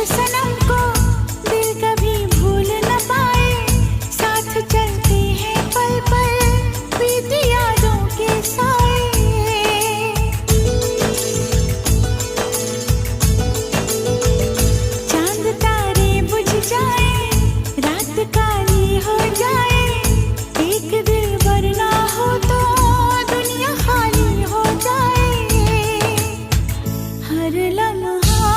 सनम को दिल कभी भूल न पाए, साथ चलते हैं पल पल बीती यादों के साए। चांद तारे बुझ जाए, रात काली हो जाए, एक दिल वरना हो तो दुनिया खाली हो जाए। हर लम्हा